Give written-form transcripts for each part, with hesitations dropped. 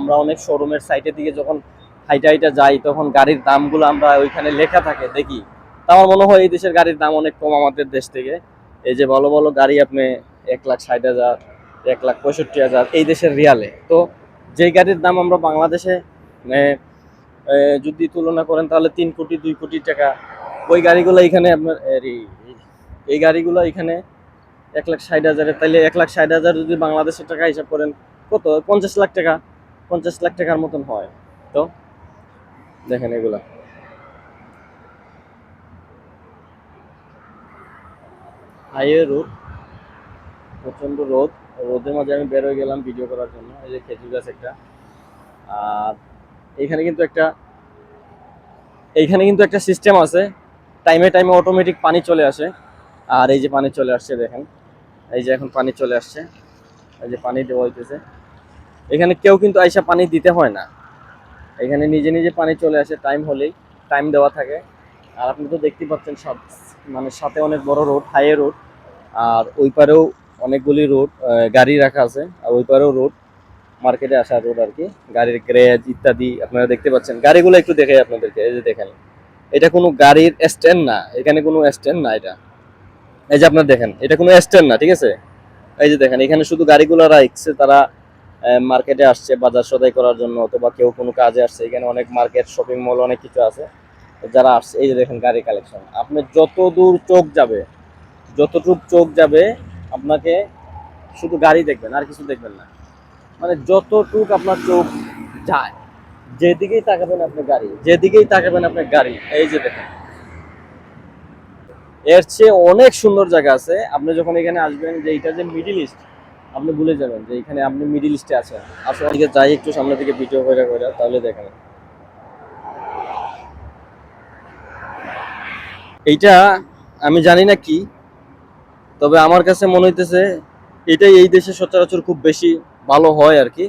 আমরা অনেক শোরুমের সাইটের দিকে যখন হাইটা হাইটা যাই তখন গাড়ির দামগুলো আমরা ওইখানে লেখা থাকে দেখি। তা আমার মনে হয় এই দেশের গাড়ির দাম অনেক কম আমাদের দেশ থেকে। এই যে ভালো ভালো গাড়ি আপনি 1,60,000, 1,65,000 এই দেশের রিয়ালে। তো যেই গাড়ির দাম আমরা বাংলাদেশে মানে যদি তুলনা করেন তাহলে 3 কোটি 2 কোটি টাকা, ওই গাড়িগুলো এখানে আপনার এই গাড়িগুলো এখানে 1,60,000, তাইলে 1,60,000 যদি বাংলাদেশের টাকা হিসাব করেন কত, 50 লাখ টাকা, 50 লাখ টাকার মতন হয়। তো দেখেন এগুলা হাইওয়ে রোড, প্রচন্ড রোদ, রোদের মাঝে আমি বের হয়ে গেলাম ভিডিও করার জন্য। এই যে খেজুর গাছ একটা, আর এইখানে কিন্তু একটা সিস্টেম আছে, টাইমে টাইমে অটোমেটিক পানি চলে আসে। আর এই যে পানি চলে আসছে দেখেন, এই যে এখন পানি চলে আসছে, এই যে পানি দেওয়া হইতেছে। এখানে কেউ কিন্তু আইসা পানি দিতে হয় না, এখানে নিজে নিজে পানি চলে আসে টাইম হলেই, টাইম দেওয়া থাকে। আর আপনি তো দেখতেই পাচ্ছেন সব, মানে সাথে অনেক বড় রোড, হাইওয়ে রোড, আর ওই পারেও অনেকগুলি রোড, গাড়ি রাখা আছে, আর ওই পারেও রোড, মার্কেটে আসা রোড আর কি, গাড়ির গ্যারেজ ইত্যাদি আপনারা দেখতে পাচ্ছেন। গাড়িগুলো একটু দেখে আপনাদেরকে, এই যে দেখেন, এটা কোনো গাড়ির স্ট্যান্ড না, এখানে কোনো স্ট্যান্ড না এটা। এই যে আপনারা দেখেন, এটা কোনো স্ট্যান্ড না, ঠিক আছে। এই যে দেখেন, এখানে শুধু গাড়িগুলো রাখছে, তারা মার্কেটে আসছে বাজার সদাই করার জন্য, অথবা কেউ কোনো কাজে আসছে। এখানে অনেক মার্কেট, শপিং মল, অনেক কিছু আছে, যারা আসছে। এই যে দেখেন গাড়ি কালেকশন, আপনি যত দূর চোখ যাবে, যতটুক চোখ যাবে আপনাকে শুধু গাড়ি দেখবেন, আর কিছু দেখবেন না। মানে যতটুক আপনার চোখ যায়, যেদিকেই তাকাবেন আপনি গাড়ি, যেদিকেই তাকাবেন আপনি গাড়ি। এই যে দেখেন, এর চেয়ে অনেক সুন্দর জায়গা আছে। আপনি যখন এখানে আসবেন, যে এটা যে মিডিল ইস্ট, আপনি ভুলে যাবেন যে এখানে আপনি মিডিল ইস্টে আছেন। আসলে দিকে যাই একটু সামনে থেকে ভিডিও করে করে, তাহলে দেখেন এইটা, আমি জানি না কি, তবে আমার কাছে মনে হইতেছে এটাই এই দেশে সচরাচর খুব বেশি ভালো হয় আর কি,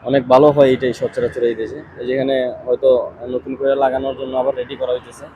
অনেক ভালো হয় এটাই সচরাচর এই দেশে। যেখানে হয়তো নতুন করে লাগানোর জন্য আবার রেডি করা হইতেছে।